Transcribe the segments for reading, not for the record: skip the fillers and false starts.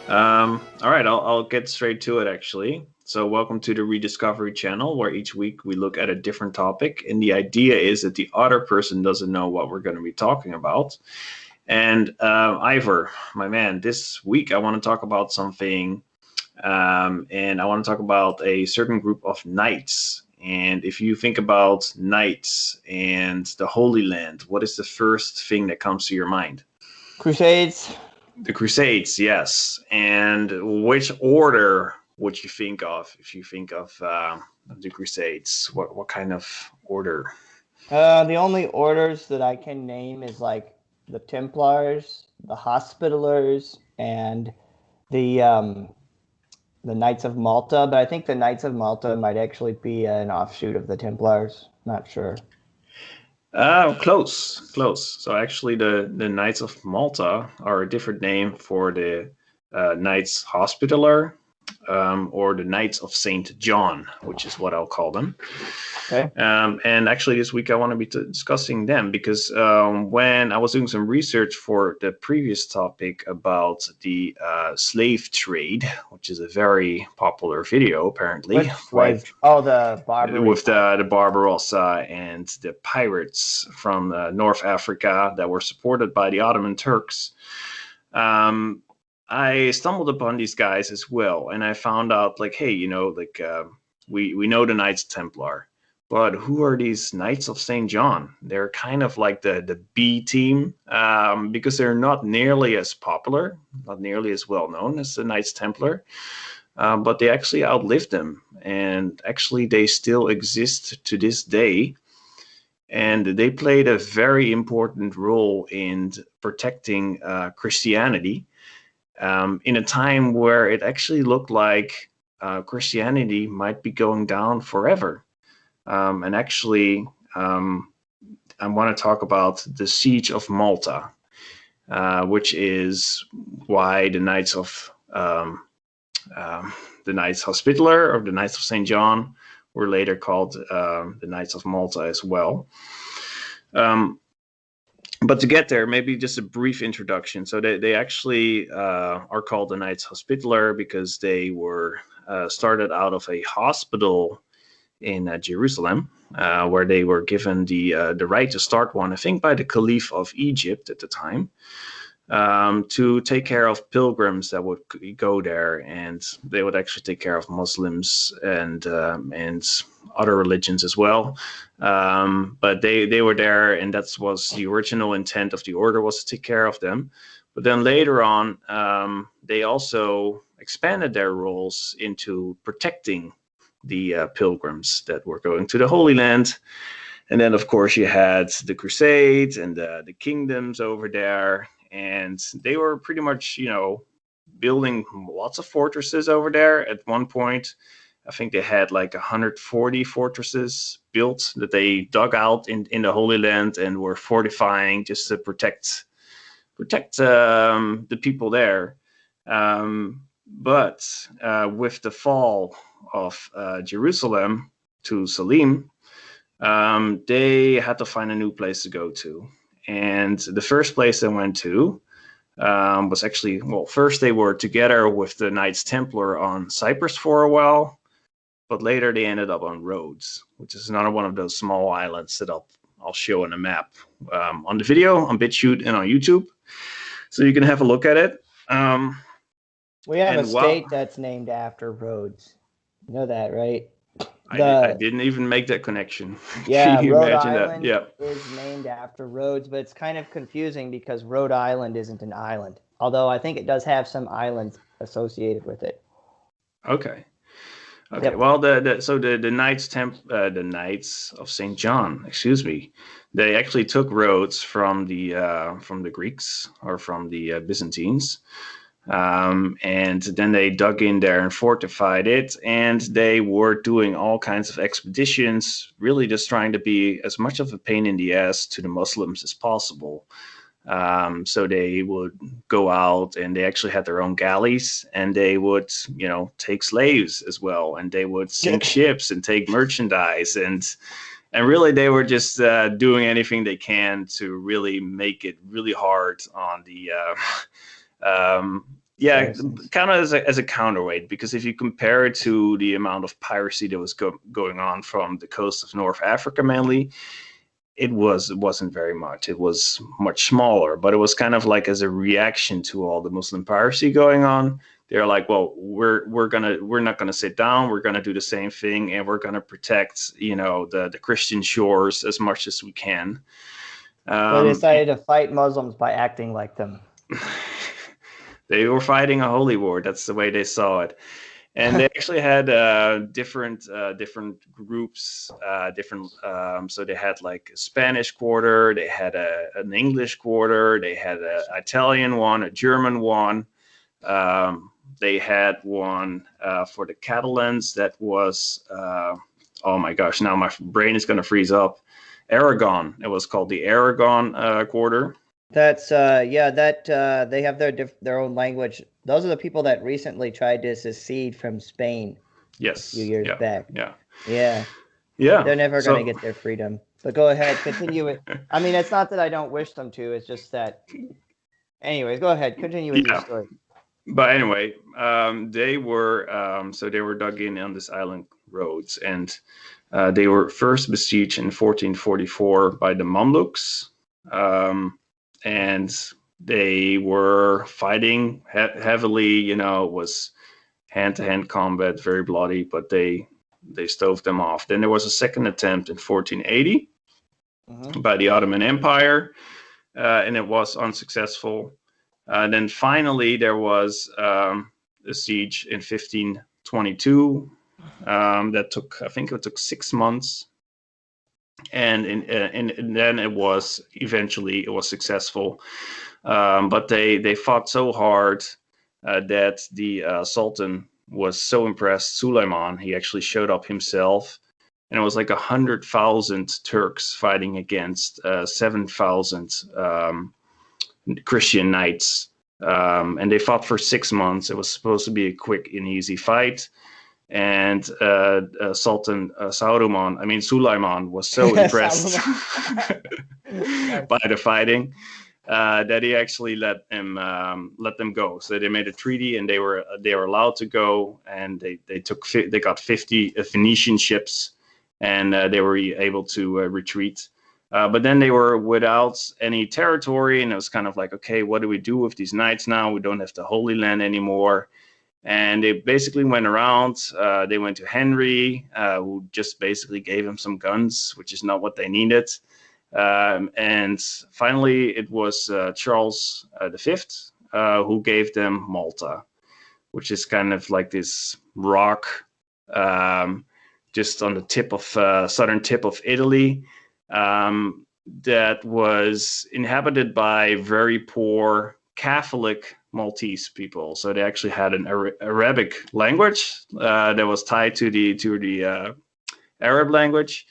All right, I'll get straight to it actually. So, welcome to the Rediscovery channel, where each week we look at a different topic. And the idea is that the other person doesn't know what we're going to be talking about. And Ivor, my man, this week I want to talk about something, and I want to talk about a certain group of knights. And if you think about knights and the Holy Land, what is the first thing that comes to your mind? Crusades. The Crusades, yes. And which order would you think of if you think of the Crusades? What kind of order? The only orders that I can name is like the Templars, the Hospitallers, and the um, the Knights of Malta. But I think the Knights of Malta might actually be an offshoot of the Templars. Not sure. Close, close. So actually, the Knights of Malta are a different name for the Knights Hospitaller, or the Knights of Saint John, which is what I'll call them. Okay. And actually, this week I want to be discussing them because when I was doing some research for the previous topic about the slave trade, which is a very popular video, apparently, Which quite slave? Oh, the Barbary. with the Barbarossa and the pirates from North Africa that were supported by the Ottoman Turks. Um, I stumbled upon these guys as well, and I found out like, hey, we know the Knights Templar, but who are these Knights of Saint John? They're kind of like the B team, because they're not nearly as popular, not nearly as well known as the Knights Templar. But they actually outlived them, and actually they still exist to this day. And they played a very important role in protecting Christianity in a time where it actually looked like Christianity might be going down forever. And actually, I want to talk about the Siege of Malta, which is why the Knights Hospitaller or the Knights of St. John were later called the Knights of Malta as well. Um, but to get there, maybe just a brief introduction. So they actually are called the Knights Hospitaller because they were started out of a hospital in Jerusalem, where they were given the right to start one, I think, by the Caliph of Egypt at the time, to take care of pilgrims that would go there, and they would actually take care of Muslims and other religions as well. But they were there, and that was the original intent of the order, was to take care of them. But then later on, they also expanded their roles into protecting the pilgrims that were going to the Holy Land. And then, of course, you had the Crusades and the kingdoms over there, and they were pretty much, building lots of fortresses over there. At one point, I think they had like 140 fortresses built that they dug out in the Holy Land and were fortifying just to protect the people there. But with the fall of Jerusalem to Salim, they had to find a new place to go to. And the first place they went to was actually, well, first they were together with the Knights Templar on Cyprus for a while, but later they ended up on Rhodes, which is another one of those small islands that I'll show on a map on the video on BitChute and on YouTube, so you can have a look at it. We have a And wow, state that's named after Rhodes. You know that, right? I The didn't even make that connection. Can Yeah, you Rhode imagine that? Island Yeah. is named after Rhodes, but it's kind of confusing because Rhode Island isn't an island. Although I think it does have some islands associated with it. Okay. Okay. Yep. Well, the Knights of Saint John, excuse me, they actually took Rhodes from the Greeks, or from the Byzantines. And then they dug in there and fortified it, and they were doing all kinds of expeditions, really just trying to be as much of a pain in the ass to the Muslims as possible. So they would go out, and they actually had their own galleys, and they would, take slaves as well, and they would sink ships and take merchandise, and really they were just doing anything they can to really make it really hard on the Yeah, Saracens. kind of as a counterweight, because if you compare it to the amount of piracy that was going on from the coast of North Africa mainly, it wasn't very much. It was much smaller, but it was kind of like as a reaction to all the Muslim piracy going on. They're like, well, we're not gonna sit down. We're gonna do the same thing, and we're gonna protect, the Christian shores as much as we can. So they Um, decided to fight Muslims by acting like them. they were fighting a holy war. That's the way they saw it. And they actually had different groups, different. So they had like a Spanish quarter, they had an English quarter, they had an Italian one, a German one. They had one for the Catalans that was, oh my gosh, now my brain is going to freeze up. Aragon. It was called the Aragon quarter. That's yeah, that they have their own language. Those are the people that recently tried to secede from Spain a few Yes. years Yeah. back. Yeah. Yeah, Yeah. they're never going to So get their freedom. But go ahead, continue it. I mean, it's not that I don't wish them to. It's just that. Anyways, go ahead, continue with your yeah. story. But anyway, they were dug in on this island Rhodes, and they were first besieged in 1444 by the Mamluks, and they were fighting heavily. It was hand-to-hand combat, very bloody, but they stove them off. Then there was a second attempt in 1480 by the Ottoman Empire, and it was unsuccessful. Then finally, there was a siege in 1522 that took, I think it took 6 months, and then it was successful. But they fought so hard that the Sultan was so impressed. Suleiman, he actually showed up himself, and it was like 100,000 Turks fighting against 7,000 Christian knights, and they fought for 6 months. It was supposed to be a quick and easy fight, and Sultan Suleiman was so impressed by the fighting that he actually let them go. So they made a treaty, and they were allowed to go, and they got 50 Phoenician ships, and they were able to retreat. But then they were without any territory, and it was kind of like, okay, what do we do with these knights now? We don't have the Holy Land anymore. And they basically went around. They went to Henry, who just basically gave them some guns, which is not what they needed. And finally, it was Charles V who gave them Malta, which is kind of like this rock just on the southern tip of Italy, that was inhabited by very poor Catholic Maltese people. So they actually had an Arabic language that was tied to the Arab language,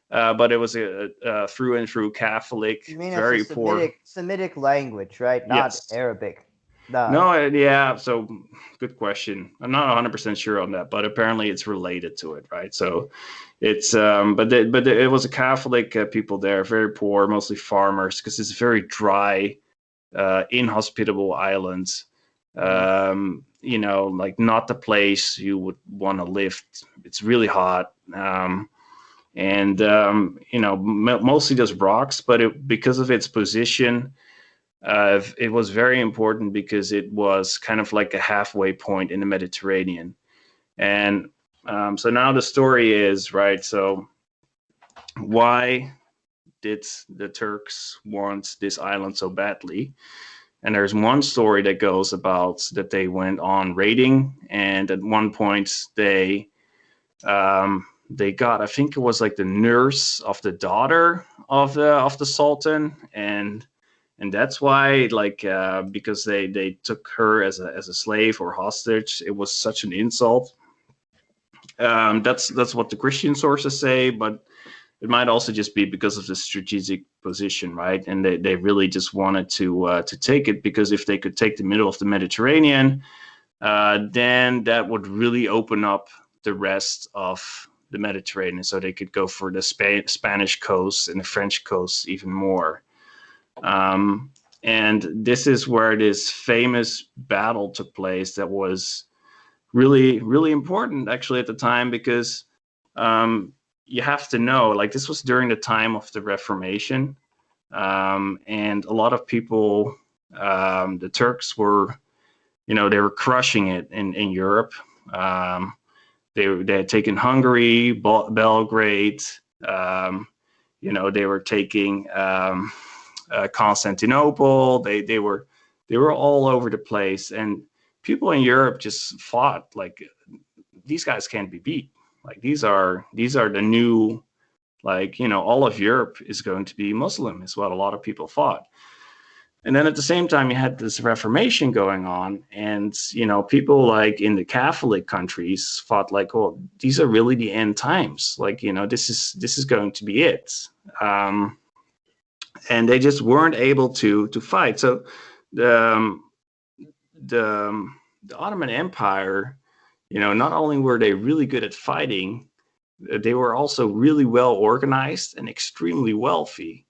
but it was a through and through Catholic, You mean it's very a poor. Semitic language, right? Not Yes. Arabic. No, yeah. So good question. I'm not 100% sure on that, but apparently it's related to it, right? So it's it was a Catholic people there, very poor, mostly farmers, because it's very dry, inhospitable islands. Like not the place you would want to live. It's really hot. Mostly just rocks, but because of its position, it was very important because it was kind of like a halfway point in the Mediterranean. And so now the story is, right, so why did the Turks want this island so badly? And there's one story that goes about that they went on raiding, and at one point they got, I think it was like the nurse of the daughter of the Sultan, and that's why, like, because they took her as a slave or hostage. It was such an insult. That's what the Christian sources say, but it might also just be because of the strategic position, right? And they really just wanted to take it, because if they could take the middle of the Mediterranean, then that would really open up the rest of the Mediterranean, so they could go for the Spanish coast and the French coast even more. And this is where this famous battle took place that was really, really important actually at the time, because you have to know, like, this was during the time of the Reformation, and a lot of people, the Turks were, they were crushing it in Europe. They had taken Hungary, Belgrade. They were taking Constantinople. They were all over the place, and people in Europe just thought, like, these guys can't be beat. Like, these are the new, like, all of Europe is going to be Muslim, is what a lot of people thought. And then at the same time, you had this Reformation going on, and people like in the Catholic countries thought, like, oh, these are really the end times. Like, this is going to be it. And they just weren't able to fight. So the Ottoman Empire, not only were they really good at fighting, they were also really well organized and extremely wealthy.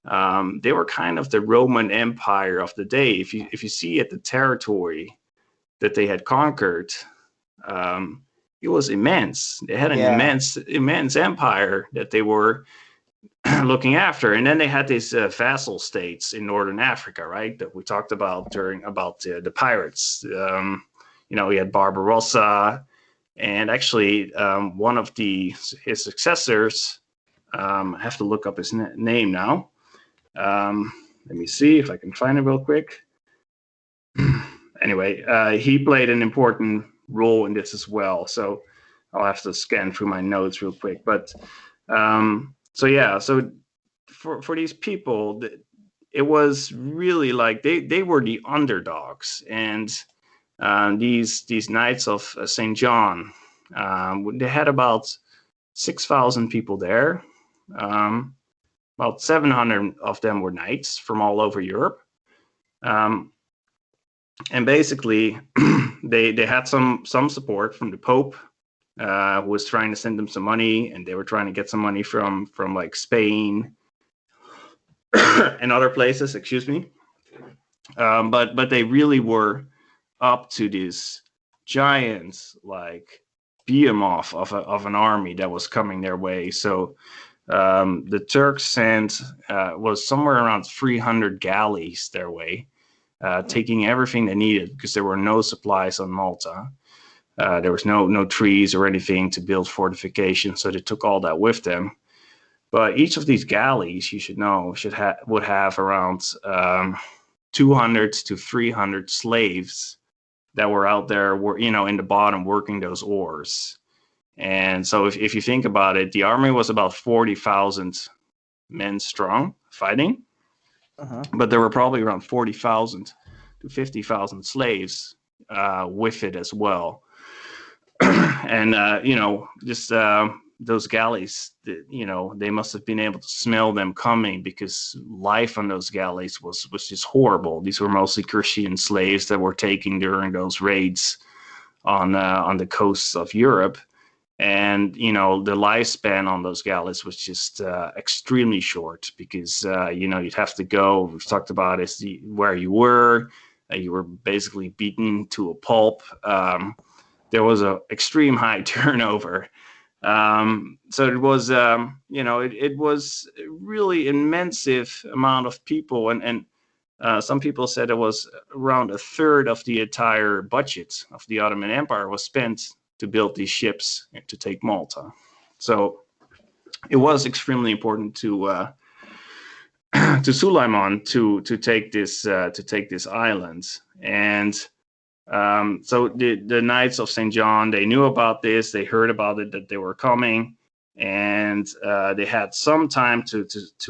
They were kind of the Roman Empire of the day. If you see at the territory that they had conquered, it was immense. They had an immense empire that they were looking after. And then they had these vassal states in northern Africa, right, that we talked about about the pirates. We had Barbarossa, and actually one of his successors, I have to look up his name now. Let me see if I can find it real quick. Anyway, he played an important role in this as well. So I'll have to scan through my notes real quick. But so for these people, it was really like they were the underdogs, and these Knights of St. John, they had about 6,000 people there. About 700 of them were knights from all over Europe. And basically, they had some support from the Pope, who was trying to send them some money, and they were trying to get some money from like Spain and other places, excuse me. But they really were up to this giant, like, behemoth of an army that was coming their way. So the Turks sent was somewhere around 300 galleys their way, taking everything they needed, because there were no supplies on Malta. There was no trees or anything to build fortifications, so they took all that with them. But each of these galleys, you should know, would have around 200 to 300 slaves that were out there, in the bottom working those oars. And so if you think about it, the army was about 40,000 men strong fighting, but there were probably around 40,000 to 50,000 slaves with it as well. And, just those galleys, they must have been able to smell them coming, because life on those galleys was just horrible. These were mostly Christian slaves that were taken during those raids on the coasts of Europe. And, the lifespan on those galleys was just extremely short, because, you'd have to go, we've talked about is where you were basically beaten to a pulp. There was an extreme high turnover. So it was, it was a really immense amount of people. And some people said it was around a third of the entire budget of the Ottoman Empire was spent to build these ships to take Malta. So it was extremely important to Suleiman to take this island. And so the Knights of St. John, they knew about this, they heard about it, that they were coming, and they had some time to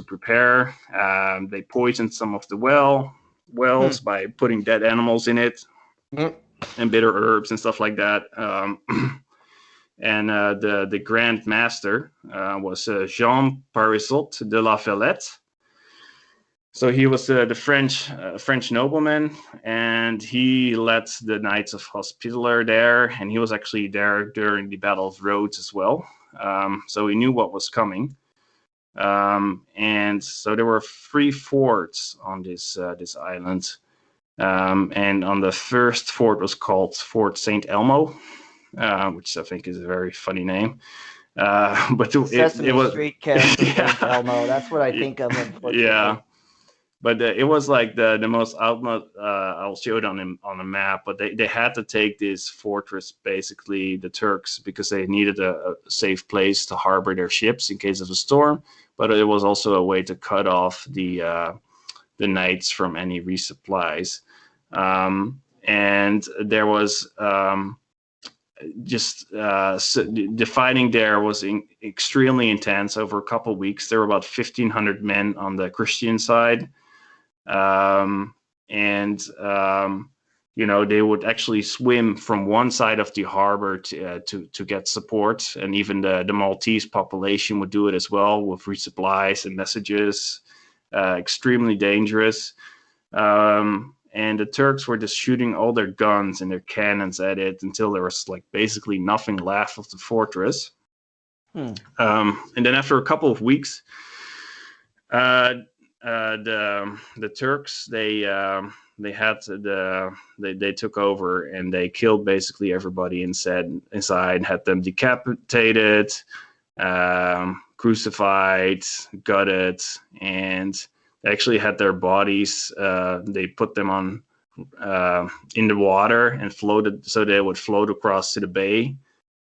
prepare. They poisoned some of the wells by putting dead animals in it, and bitter herbs and stuff like that. And the Grand Master was Jean Parisot de la Fillette. So he was the French nobleman, and he led the Knights of Hospitaller there, and he was actually there during the Battle of Rhodes as well. So he knew what was coming. And so there were 3 forts on this island. And on the first fort was called Fort Saint Elmo, which I think is a very funny name. But Sesame it was Street character named yeah, Elmo. That's what I think of, yeah. unfortunately. But it was like the most outmost. I'll show it on the map. But they had to take this fortress, basically the Turks, because they needed a safe place to harbor their ships in case of a storm. But it was also a way to cut off the knights from any resupplies. And there was the fighting there was extremely intense over a couple of weeks. There were about 1,500 men on the Christian side. And they would actually swim from one side of the harbor to get support, and even the Maltese population would do it as well with resupplies and messages. Extremely dangerous. And the Turks were just shooting all their guns and their cannons at it until there was like basically nothing left of the fortress. And then after a couple of weeks, the Turks they took over, and they killed basically everybody inside, had them decapitated, crucified, gutted, and they actually had their bodies. They put them on in the water and floated, so they would float across to the bay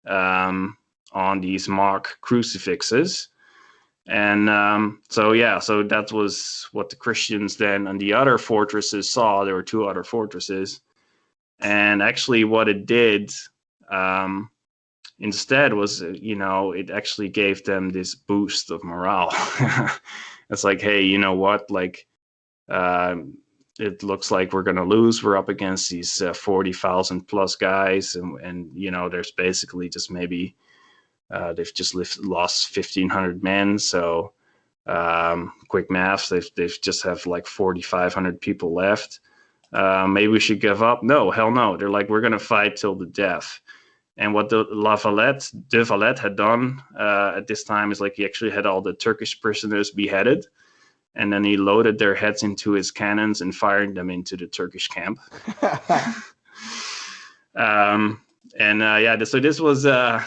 on these mock crucifixes. And so that was what the Christians then and the other fortresses saw. There were 2 other fortresses, and actually what it did instead was, it actually gave them this boost of morale. It's like, hey, you know what? Like, it looks like we're going to lose. We're up against these 40,000 plus guys, and there's basically just maybe they've just lost 1,500 men. So quick maths, they've just have like 4,500 people left. Maybe we should give up. No, hell no. They're like, we're going to fight till the death. And what de Valette had done at this time is like he actually had all the Turkish prisoners beheaded, and then he loaded their heads into his cannons and fired them into the Turkish camp. So this was, I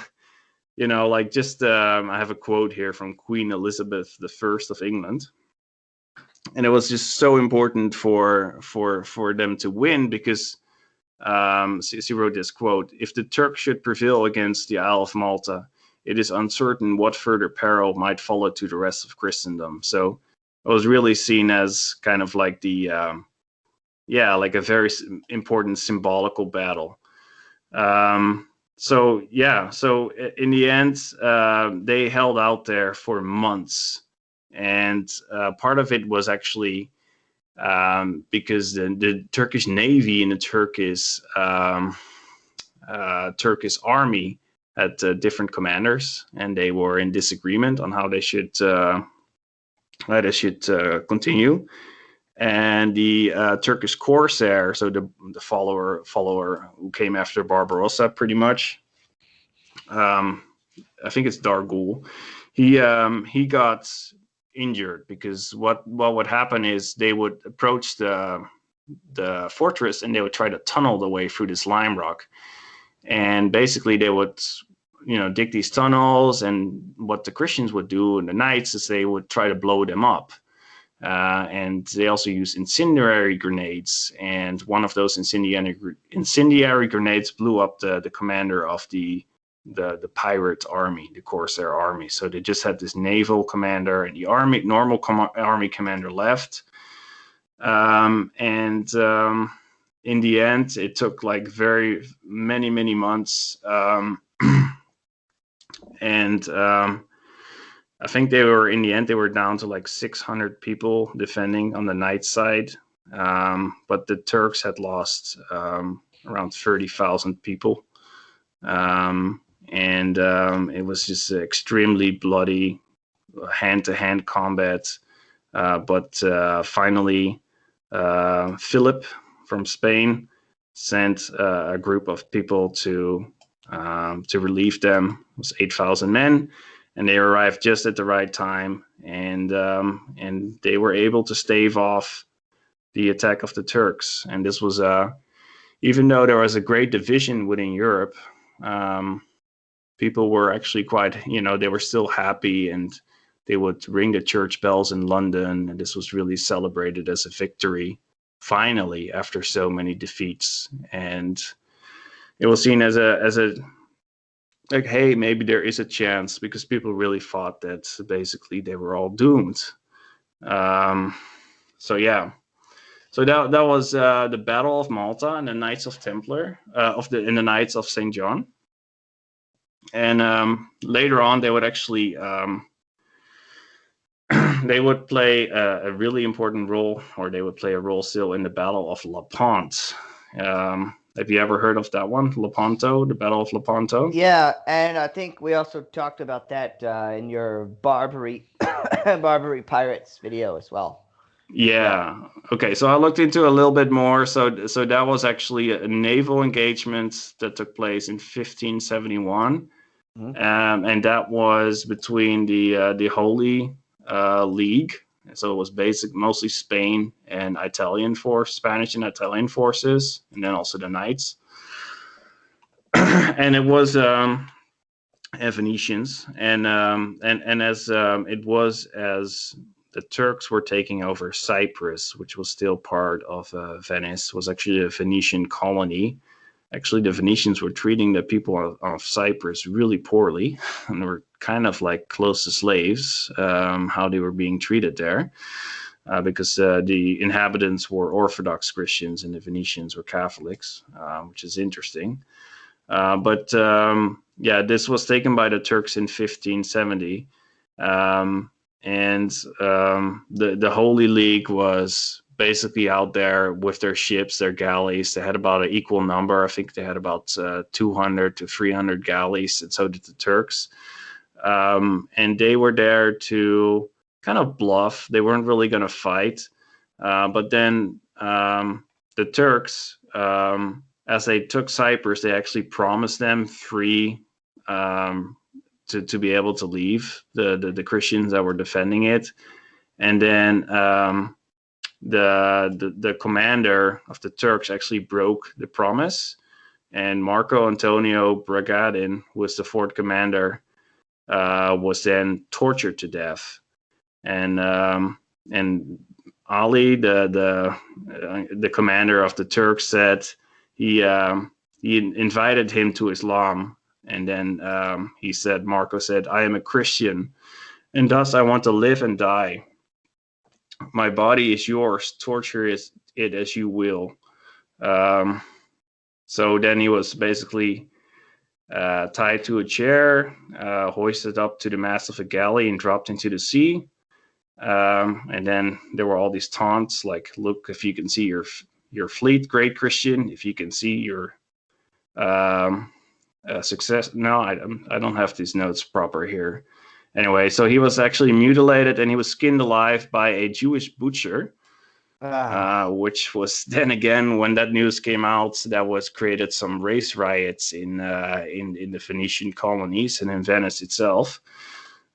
have a quote here from Queen Elizabeth I of England. And it was just so important for them to win because she wrote this quote: "If the Turks should prevail against the Isle of Malta, it is uncertain what further peril might follow to the rest of Christendom." So it was really seen as kind of like like a very important symbolical battle. So in the end, they held out there for months, and part of it was actually because the Turkish Navy and the Turkish army had different commanders, and they were in disagreement on how they should continue. And the Turkish corsair, so the follower who came after Barbarossa, pretty much. I think it's Dargul. He got injured because what would happen is they would approach the fortress and they would try to tunnel the way through this lime rock, and basically they would dig these tunnels, and what the Christians would do and the knights is they would try to blow them up. And they also use incendiary grenades, and one of those incendiary grenades blew up the commander of the pirate army, the corsair army. So they just had this naval commander, and the normal army commander left. In the end, it took like very many months, I think they were down to like 600 people defending on the knight side. But the Turks had lost around 30,000 people. It was just extremely bloody, hand-to-hand combat. But finally, Philip from Spain sent a group of people to relieve them. It was 8,000 men. and they arrived just at the right time, and they were able to stave off the attack of the Turks. And this was even though there was a great division within Europe, people were actually quite, they were still happy, and they would ring the church bells in London, and this was really celebrated as a victory, finally, after so many defeats. And it was seen as a like, hey, maybe there is a chance, because people really thought that basically they were all doomed. So yeah. So that was the Battle of Malta and the Knights of Templar and the Knights of St. John. And later on, they would actually they would play a really important role, or they would play a role still in the Battle of Lepanto. Have you ever heard of that one, Lepanto, the Battle of Lepanto? Yeah, and I think we also talked about that in your Barbary Pirates video as well. Yeah. Okay. So I looked into a little bit more. So that was actually a naval engagement that took place in 1571, and that was between the Holy League. So it was mostly Spain and Spanish and Italian forces, and then also the Knights. And it was Venetians, and as it was as the Turks were taking over Cyprus, which was still part of Venice, was actually a Venetian colony. Actually, the Venetians were treating the people of Cyprus really poorly, and they were kind of like close to slaves, how they were being treated there, because the inhabitants were Orthodox Christians and the Venetians were Catholics, which is interesting. But this was taken by the Turks in 1570. And the Holy League was basically out there with their ships, their galleys. They had about an equal number. I think they had about 200 to 300 galleys, and so did the Turks. And they were there to kind of bluff. They weren't really going to fight. But then the Turks, as they took Cyprus, they actually promised them free to be able to leave the Christians that were defending it. And then the commander of the Turks actually broke the promise, and Marco Antonio Bragadin, who was the fort commander, was then tortured to death. And Ali, the commander of the Turks, said he invited him to Islam. And then Marco said, "I am a Christian, and thus I want to live and die. My body is yours. Torture it as you will." So then he was basically tied to a chair, hoisted up to the mast of a galley, and dropped into the sea. And then there were all these taunts like, "Look, if you can see your fleet, great Christian. If you can see your success." No, I don't have these notes proper here. Anyway, so he was actually mutilated, and he was skinned alive by a Jewish butcher, which was then again, when that news came out, that was created some race riots in the Phoenician colonies and in Venice itself.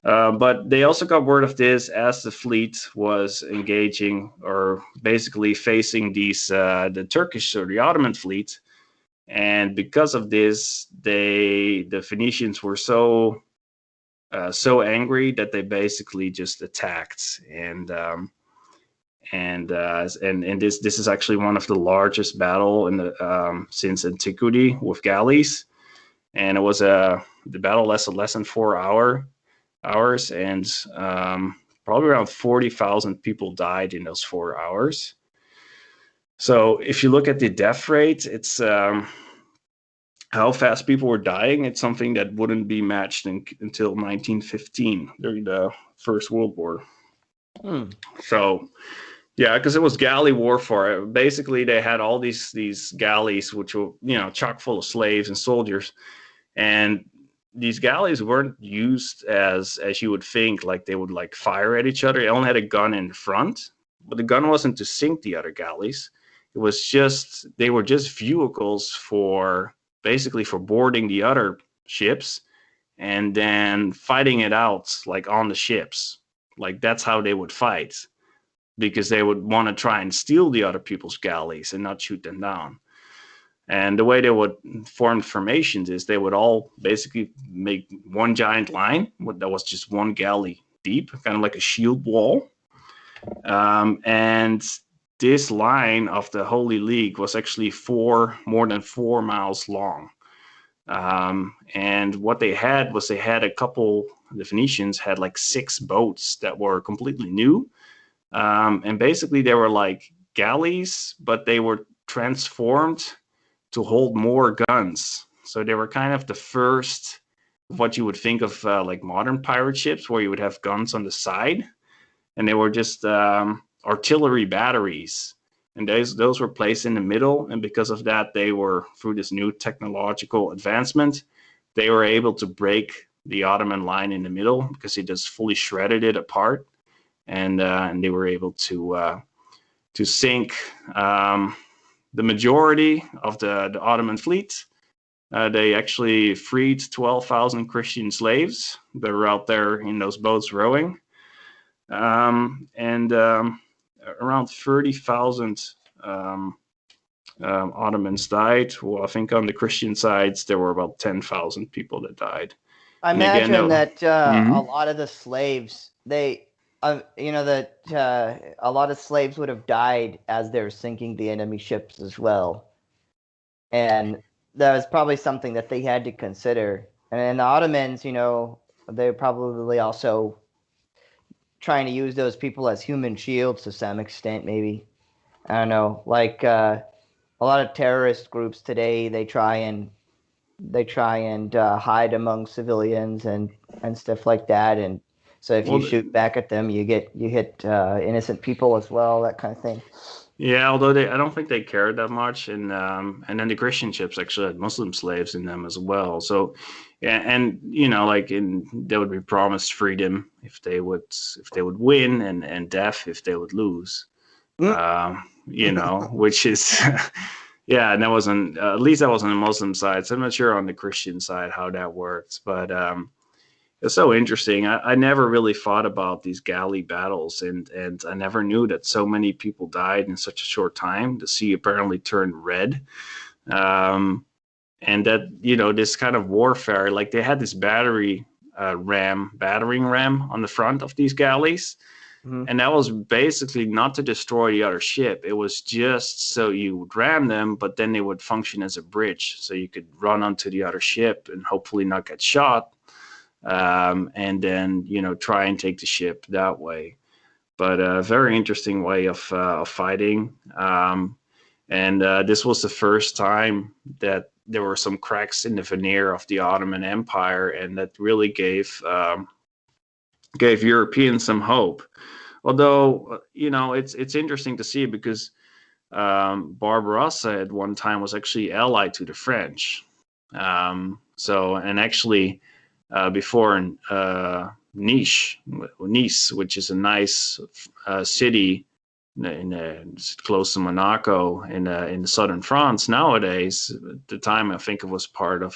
But they also got word of this as the fleet was engaging, or basically facing the Turkish or the Ottoman fleet. And because of this, the Phoenicians were so angry that they basically just attacked. And this is actually one of the largest battle in the since antiquity with galleys. And it was the battle lasted less than 4 hours, and probably around 40,000 people died in those 4 hours. So if you look at the death rate, it's how fast people were dying. It's something that wouldn't be matched until 1915 during the First World War. So, yeah, because it was galley warfare. Basically, they had all these galleys, which were chock full of slaves and soldiers, and these galleys weren't used as you would think, like they would like fire at each other. They only had a gun in front, but the gun wasn't to sink the other galleys. It was just, they were just vehicles for boarding the other ships and then fighting it out like on the ships. Like that's how they would fight, because they would want to try and steal the other people's galleys and not shoot them down. And the way they would form formations is they would all basically make one giant line that was just one galley deep, kind of like a shield wall. And this line of the Holy League was actually more than 4 miles long. And what they had was they had a couple, the Phoenicians had like 6 boats that were completely new. And basically they were like galleys, but they were transformed to hold more guns. So they were kind of the first, what you would think of like modern pirate ships, where you would have guns on the side, and they were just artillery batteries, and those were placed in the middle. And because of that, they were, through this new technological advancement, they were able to break the Ottoman line in the middle, because it just fully shredded it apart, and they were able to sink the majority of the Ottoman fleet. They actually freed 12,000 Christian slaves that were out there in those boats rowing. And around 30,000 Ottomans died. Well, I think on the Christian sides, there were about 10,000 people that died. I And again, imagine that a Mhm. lot of the slaves, that a lot of slaves would have died as they were sinking the enemy ships as well. And that was probably something that they had to consider. And then the Ottomans, they're probably also trying to use those people as human shields to some extent, maybe. I don't know. Like a lot of terrorist groups today, they try and hide among civilians and stuff like that. And so if you Well, shoot back at them, you hit innocent people as well, that kind of thing. yeah, although I don't think they cared that much, and then the Christian ships actually had Muslim slaves in them as well. So, yeah, and like they would be promised freedom if they would win, and death if they would lose. Mm. Which is, yeah, and that wasn't at least that was on the Muslim side. So I'm not sure on the Christian side how that worked, but it's so interesting. I never really thought about these galley battles, and I never knew that so many people died in such a short time. The sea apparently turned red, and that this kind of warfare, like they had this battering ram on the front of these galleys, Mhm. and that was basically not to destroy the other ship. It was just so you would ram them, but then they would function as a bridge, so you could run onto the other ship and hopefully not get shot. And then try and take the ship that way. But a very interesting way of fighting. And this was the first time that there were some cracks in the veneer of the Ottoman Empire, and that really gave Europeans some hope. Although it's interesting to see, because Barbarossa at one time was actually allied to the French. And actually, before Nice, which is a nice city close to Monaco in southern France nowadays. At the time, I think it was part of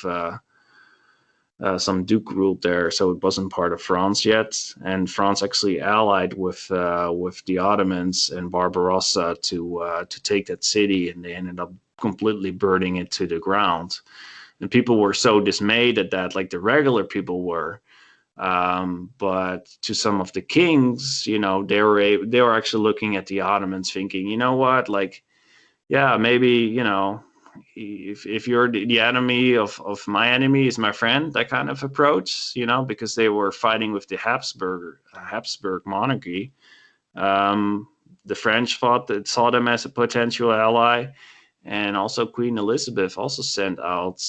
some duke ruled there, so it wasn't part of France yet. And France actually allied with the Ottomans and Barbarossa to take that city, and they ended up completely burning it to the ground. And people were so dismayed at that, like the regular people were. But to some of the kings, they were actually looking at the Ottomans, thinking, you know what, like, yeah, maybe if you're the enemy of my enemy is my friend, that kind of approach, because they were fighting with the Habsburg monarchy. The French saw them as a potential ally. And also Queen Elizabeth also sent out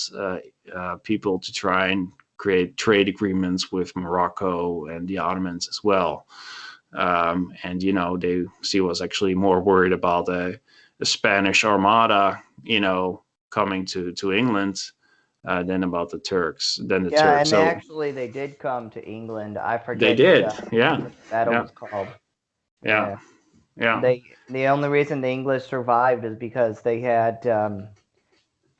people to try and create trade agreements with Morocco and the Ottomans as well. And she was actually more worried about the Spanish Armada, coming to England than about the Turks. Yeah, and So they did come to England. I they forget did, yeah, what the battle yeah, was called. yeah, Yeah. yeah. The only reason the English survived is because they had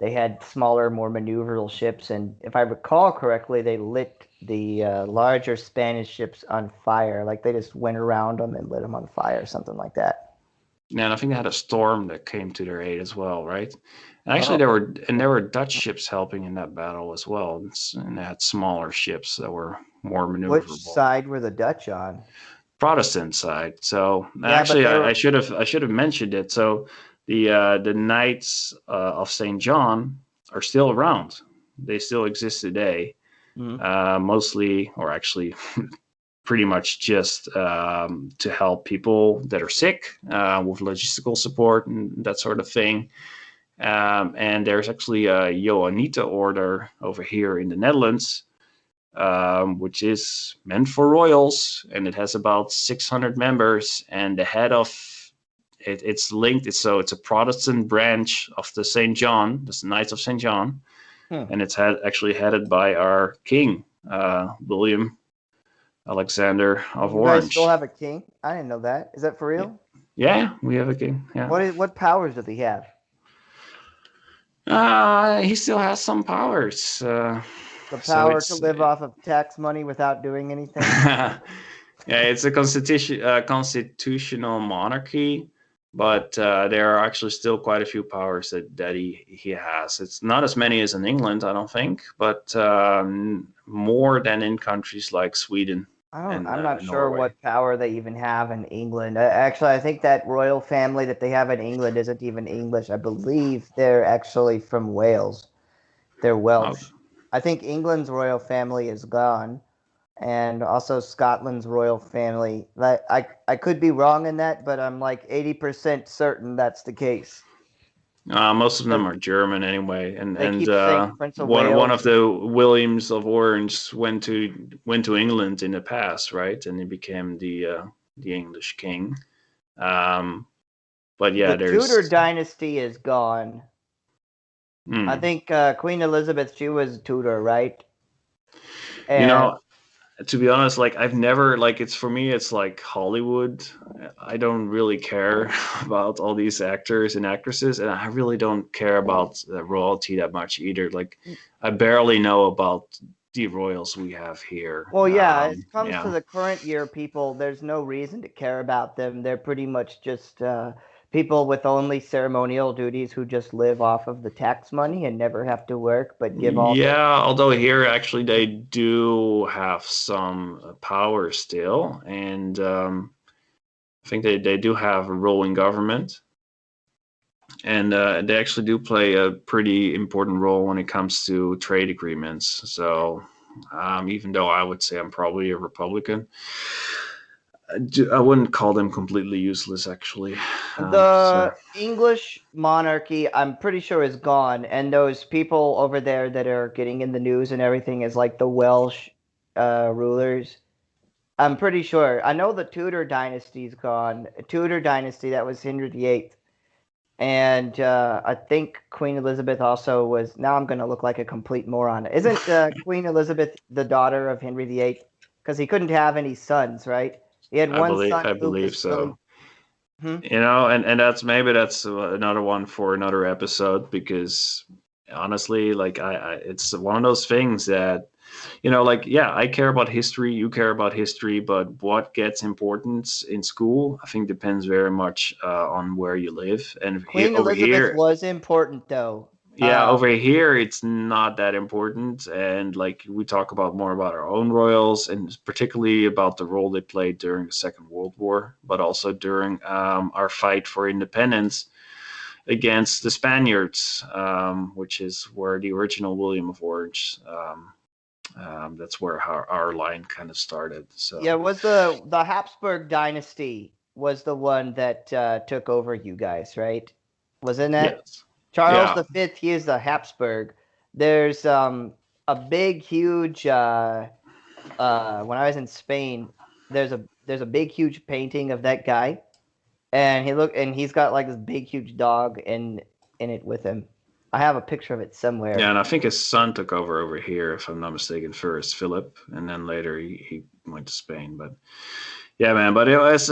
they had smaller, more maneuverable ships, and if I recall correctly, they lit the larger Spanish ships on fire. Like they just went around them and lit them on fire, something like that. Yeah, and I think they had a storm that came to their aid as well, right? And actually, Oh, there were Dutch ships helping in that battle as well, and they had smaller ships that were more which maneuverable. side were the Dutch on? Protestant side. So Yeah, but actually, they were. I should have mentioned it. So the Knights of Saint John are still around. They still exist today. Mhm. Mostly, or actually, pretty much just to help people that are sick with logistical support and that sort of thing. And there's actually a Johanniter order over here in the Netherlands, which is meant for royals, and it has about 600 members. And the head of it, it's linked. It's a Protestant branch of the Saint John, the Knights of Saint John, Hmm. and it's actually headed by our king, William Alexander of You guys still Orange. have a king? I didn't know that. Is that for real? Yeah, we have a king. Yeah. What powers does he have? He still has some powers. The So power to it's live off of tax money without doing anything? yeah, it's a constitutional monarchy, but there are actually still quite a few powers that he has. It's not as many as in England, I don't think, but more than in countries like Sweden and I'm not sure Norway. what power they even have in England. Actually, I think that royal family that they have in England isn't even English. I believe they're actually from Wales. They're Okay. Welsh. I think England's royal family is gone, and also Scotland's royal family. Like I could be wrong in that, but I'm like 80% certain that's the case. Most of them Because are German anyway, they and keep saying Prince of one of Wales. the Williams of Orange went to England in the past, right? And he became the English king. Um, but The yeah, Tudor there's dynasty is gone. I hmm. think Queen Elizabeth, she was Tudor, right? You And know, to be honest, like I've never like it's for me, it's like Hollywood. I don't really care about all these actors and actresses, and I really don't care about royalty that much either. Like I barely know about the royals we have here. well, yeah, it comes to Yeah. the current year people, there's no reason to care about them. They're pretty much just people with only ceremonial duties who just live off of the tax money and never have to work, but give all the. Yeah, although here actually they do have some power still, and I think they do have a role in government, and they actually do play a pretty important role when it comes to trade agreements. So even though I would say I'm probably a Republican, I wouldn't call them completely useless actually. So The English monarchy, I'm pretty sure, is gone, and those people over there that are getting in the news and everything is like the Welsh rulers. I'm pretty sure. I know the Tudor dynasty's gone. Tudor dynasty, that was Henry VIII. And I think Queen Elizabeth also was. Now I'm going to look like a complete moron. Isn't Queen Elizabeth the daughter of Henry VIII? Because he couldn't have any sons, right? He had one son I who believe was really. so. Hmm? You know, and that's maybe that's another one for another episode because honestly, like it's one of those things that like yeah, I care about history, you care about history, but what gets importance in school, I think depends very much on where you live. And here Queen over Elizabeth here, was important, though. yeah, over here it's not that important, and like we talk about more about our own royals and particularly about the role they played during the Second World War, but also during our fight for independence against the Spaniards, which is where the original William of Orange. That's where our line kind of started. Yeah, So was the Habsburg dynasty was the one that took over you guys, right? Wasn't that yes, Charles yeah, the Fifth? He is the Habsburg. There's a big, huge. When I was in Spain, there's a big, huge painting of that guy, and he's got like this big, huge dog in it with him. I have a picture of it yeah, somewhere. and I think his son took over here, if I'm not mistaken, first Philip, and then later he went to Spain. But Yeah, man. But it was.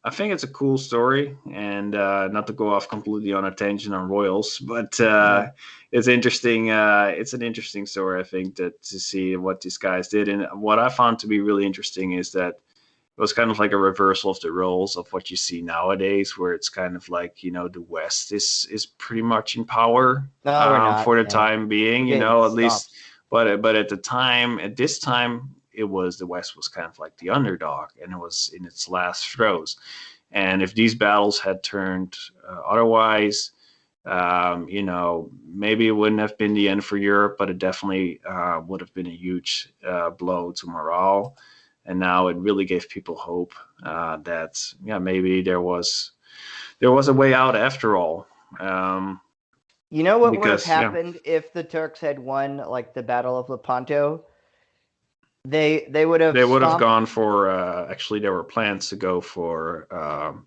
I think it's a cool story, and not to go off completely on a tangent on royals, but Yeah. it's interesting. It's an interesting story, I think, that to see what these guys did, and what I found to be really interesting is that it was kind of like a reversal of the roles of what you see nowadays, where it's kind of like, the West is pretty much in power No, we're not, for the man. time being, We're getting at least. stomped. But at this time, it was the West was kind of like the underdog, and it was in its last throes. And if these battles had turned otherwise, maybe it wouldn't have been the end for Europe, but it definitely would have been a huge blow to morale. And now it really gave people hope that maybe there was a way out after all. You know what would have Because happened if the Turks had won, like the Battle of Lepanto? They would have they would have stomped. gone for actually there were plans to go for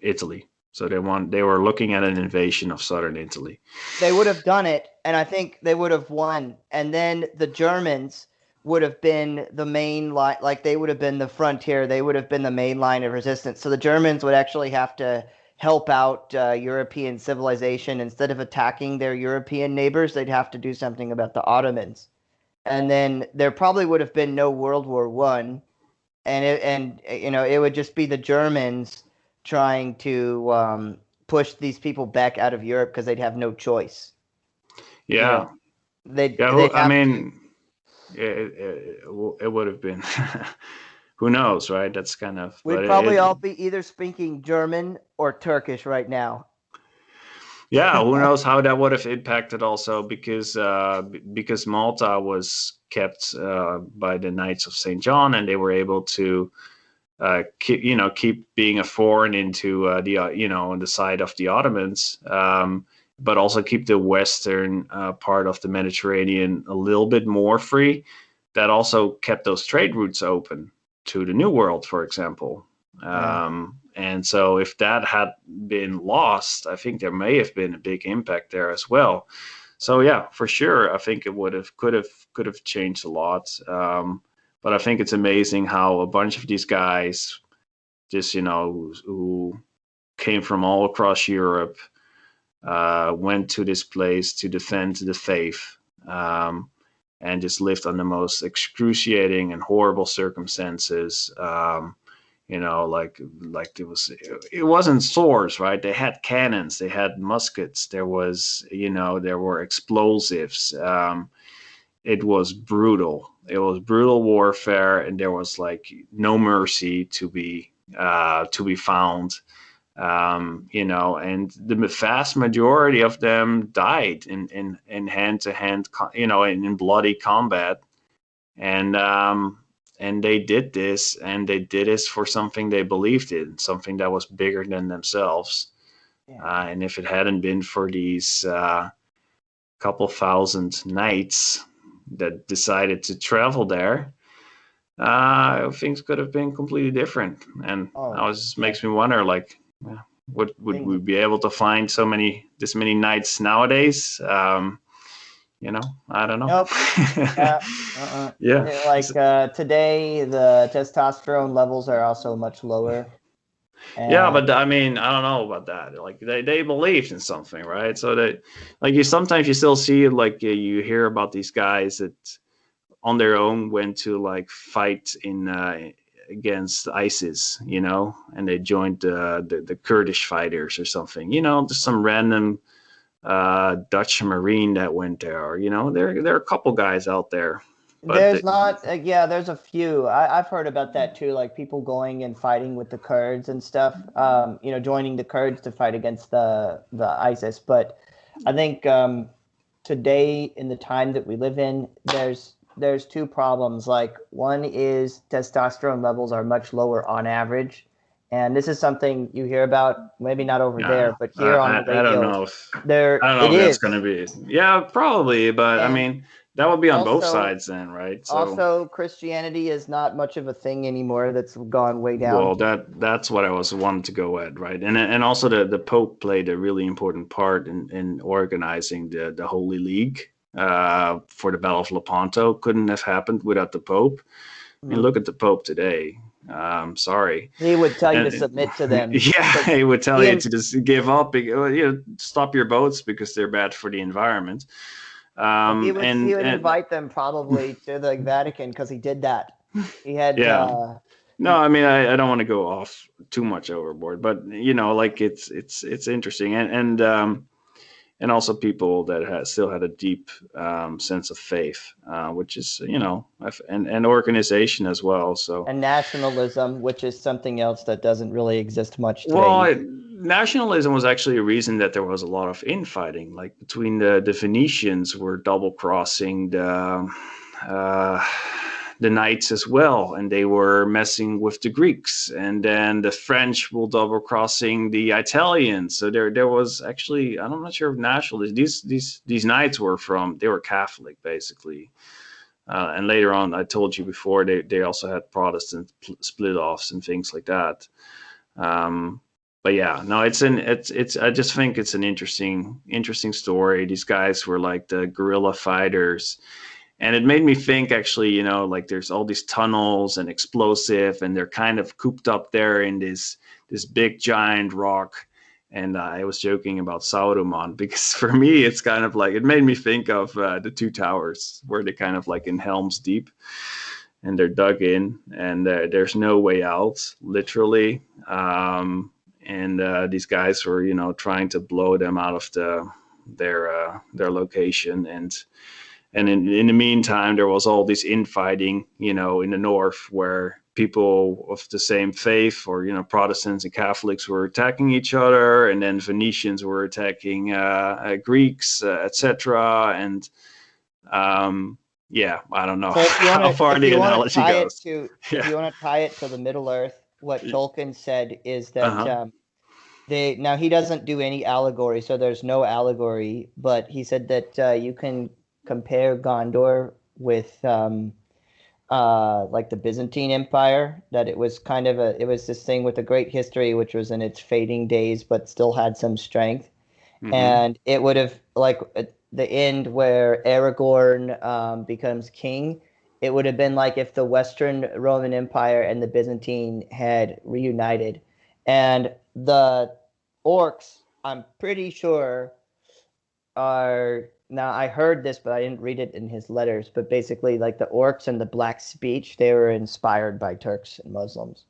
Italy. So they were looking at an invasion of southern Italy. They would have done it, and I think they would have won. And then the Germans would have been the main line, like they would have been the frontier. They would have been the main line of resistance. So the Germans would actually have to help out European civilization instead of attacking their European neighbors. They'd have to do something about the Ottomans, and then there probably would have been no World War One, and it would just be the Germans trying to push these people back out of Europe because they'd have no choice. Yeah, They'd I have to. mean, it would have been. Who knows, right? That's kind of, but We'd probably all be either speaking German or Turkish right now. yeah, who knows how that would have impacted also because Malta was kept by the Knights of St. John, and they were able to keep being a foreign into on the side of the Ottomans, but also keep the western part of the Mediterranean a little bit more free. That also kept those trade routes open to the New World, for example. Yeah. And so if that had been lost, I think there may have been a big impact there as well. So yeah, for sure, I think it could have changed a lot. But I think it's amazing how a bunch of these guys, just who came from all across Europe, went to this place to defend the faith, and just lived under the most excruciating and horrible circumstances. Like it wasn't swords, right? They had cannons, they had muskets, there were explosives. It was brutal. It was brutal warfare, and there was like no mercy to be found. And the vast majority of them died in hand to hand, in bloody combat, and they did this, and they did this for something they believed in, something that was bigger than themselves. Yeah. And if it hadn't been for these couple thousand knights that decided to travel there, things could have been completely different. And Oh, now it just yeah. makes me wonder, like, would Things. we be able to find this many knights nowadays? I don't know. Nope. Uh-uh. Yeah. Like today, the testosterone levels are also much lower, Yeah, and but I mean, I don't know about that. Like they believed in something, right? So that, like, you sometimes you still see, like, you hear about these guys that on their own went to like fight in against ISIS, and they joined the Kurdish fighters or something, just some random Dutch Marine that went there, or there are a couple guys out there, but there's not. Yeah, there's a few. I've heard about that too. Like people going and fighting with the Kurds and stuff. Joining the Kurds to fight against the ISIS. But I think today, in the time that we live in, there's two problems. Like one is testosterone levels are much lower on average, and this is something you hear about. Maybe not over uh, there, but here on I, the I don't radio, know if there I don't know it if that's is. gonna be. Yeah, probably, but I And mean that would be on both also, sides then, right? So, also, Christianity is not much of a thing anymore. That's gone way down. well, that's what I was wanting to go at, right? And also the Pope played a really important part in organizing the Holy League for the Battle of Lepanto. Couldn't have happened without the Pope. I mean, Mhm. look at the Pope today. Sorry. He would tell you to And submit to them yeah, because he would tell he you and to just give up, stop your boats because they're bad for the environment. well, he would And invite them probably to the Vatican because he did that. He had yeah, no, I mean, I don't want to go off too much overboard, but like it's interesting, and also people that still had a deep sense of faith, which is and organization as well. So, and nationalism, which is something else that doesn't really exist much today. well, nationalism was actually a reason that there was a lot of infighting, like between the Venetians were double crossing uh, the Knights as well, and they were messing with the Greeks, and then the French will double crossing the Italians. So there was actually, I'm not sure if nationalists. These Knights they were Catholic basically, and later on, I told you before, they also had Protestant split offs and things like that. Um, but yeah, no, it's I just think it's an interesting story. These guys were like the guerrilla fighters, and it made me think actually, like there's all these tunnels and explosive, and they're kind of cooped up there in this big giant rock. And I was joking about Sauron because for me it's kind of like it made me think of the Two Towers, where they kind of like in Helm's Deep, and they're dug in, and there's no way out, literally. And these guys were, trying to blow them out of their location, and in the meantime, there was all this infighting, in the north, where people of the same faith, or Protestants and Catholics, were attacking each other, and then Venetians were attacking Greeks, etc. And yeah, I don't know So if you want how to far if the you want to analogy tie it goes. to if Yeah. you want to tie it to the Middle Earth, what Tolkien said is Uh that huh. they now he doesn't do any allegory, so there's no allegory, but he said that you can compare Gondor with like the Byzantine Empire, that it was this thing with a great history which was in its fading days but still had some strength. Mm-hmm. And it would have like at the end where Aragorn becomes king, it would have been like if the Western Roman Empire and the Byzantine had reunited, and the orcs, I'm pretty sure, are now I heard this, but I didn't read it in his letters. But basically, like the orcs and the black speech, they were inspired by Turks and Muslims.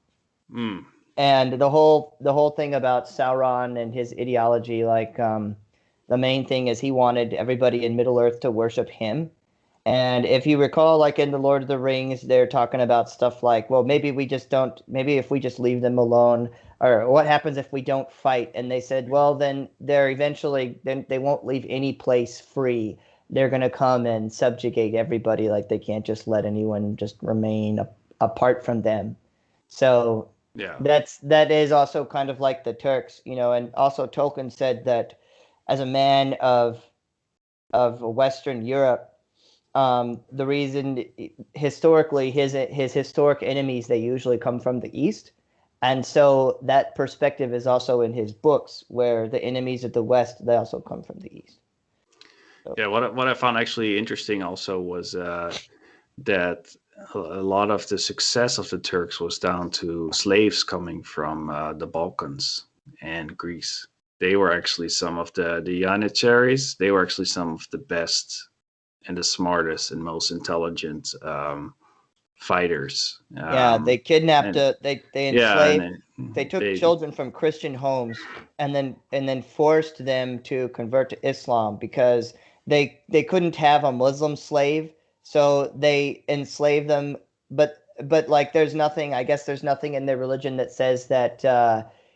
Mm. And the whole thing about Sauron and his ideology, like the main thing is he wanted everybody in Middle Earth to worship him. And if you recall, like in the Lord of the Rings, they're talking about stuff like, well, maybe if we just leave them alone, or what happens if we don't fight? And they said, well, then then they won't leave any place free. They're going to come and subjugate everybody. Like they can't just let anyone just remain apart from them. So Yeah. that is also kind of like the Turks, and also Tolkien said that as a man of Western Europe, the reason historically his historic enemies, they usually come from the East, and so that perspective is also in his books, where the enemies of the West, they also come from the East. So, Yeah. What I found actually interesting also was that a lot of the success of the Turks was down to slaves coming from the Balkans and Greece. They were actually some of the Janissaries. They were actually some of the best and the smartest and most intelligent fighters. yeah, they kidnapped And they yeah, enslaved, and they took they children from Christian homes, and then forced them to convert to Islam because they couldn't have a Muslim slave, so they enslaved them. But like I guess there's nothing in their religion that says that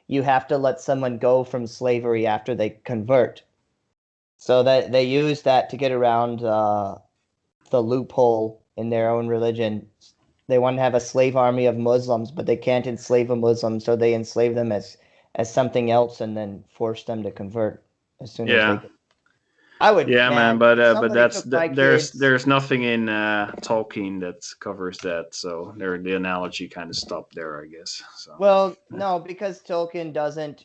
you have to let someone go from slavery after they convert. So that they use that to get around the loophole in their own religion. They want to have a slave army of Muslims, but they can't enslave a Muslim, so they enslave them as something else and then force them to convert as soon as they yeah. get. I would, Yeah, man, man, if but somebody that's took my there's kids. there's nothing in Tolkien that covers that, so the analogy kind of stopped there, I guess. So Well, no, because Tolkien doesn't.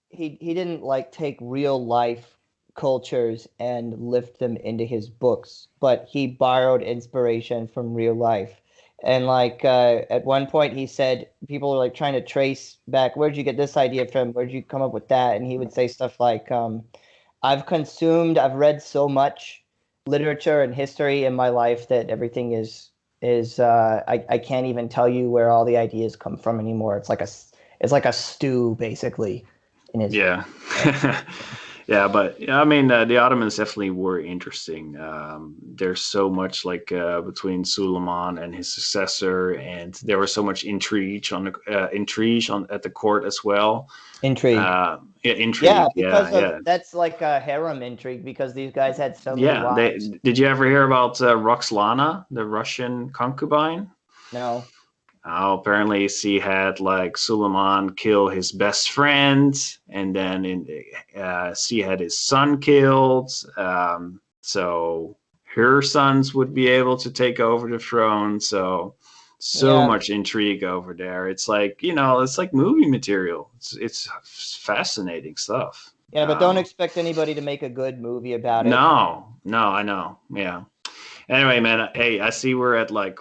He didn't like take real life cultures and lift them into his books, but he borrowed inspiration from real life. And like at one point he said people are like trying to trace back, where'd you get this idea from? Where'd you come up with that? And he would say stuff like, I've read so much literature and history in my life that everything is I can't even tell you where all the ideas come from anymore. It's like a stew basically in his Yeah. Yeah, but yeah, I mean, the Ottomans definitely were interesting. There's so much like between Suleiman and his successor, and there was so much intrigue on at the court as well. intrigue. Yeah, Yeah, intrigue. Yeah, because of yeah, that's like a harem intrigue because these guys had so many yeah. wives. Did you ever hear about Roxlana, the Russian concubine? No. Apparently, she had like Suleiman kill his best friend, and then she had his son killed. So her sons would be able to take over the throne. So Yeah. much intrigue over there. It's like it's like movie material. It's fascinating stuff. Yeah, but don't expect anybody to make a good movie about it. No, I know. Yeah. Anyway, man, hey, I see we're at like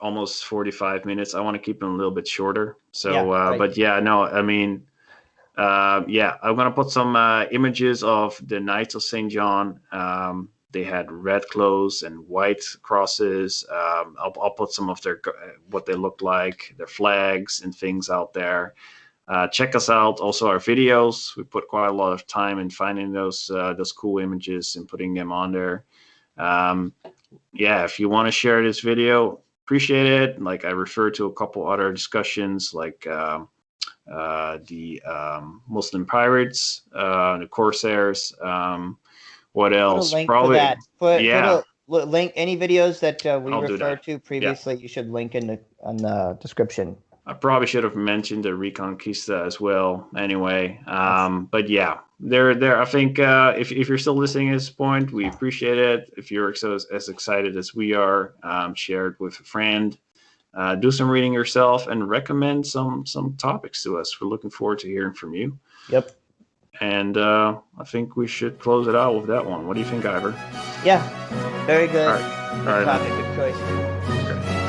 almost 45 minutes. I want to keep them a little bit shorter. So, Yeah, right. but yeah, no, I mean, yeah, I'm going to put some images of the Knights of St. John. They had red clothes and white crosses. I'll put some of their what they looked like, their flags and things out there. Check us out. Also, our videos. We put quite a lot of time in finding those cool images and putting them on there. Yeah, if you want to share this video, appreciate it. Like I referred to a couple other discussions, like the Muslim pirates, the corsairs. What Put a else? link to Probably, that. Put yeah. a link. Any videos that we I'll do referred that. to previously, you should link in the description. I probably should have mentioned the Reconquista as well. Anyway, but yeah, there. I think if you're still listening at this point, we appreciate it. If you're as excited as we are, share it with a friend. Do some reading yourself and recommend some topics to us. We're looking forward to hearing from you. Yep. And I think we should close it out with that one. What do you think, Ivor? Yeah. Very good. All right. Good topic. Good choice. Okay.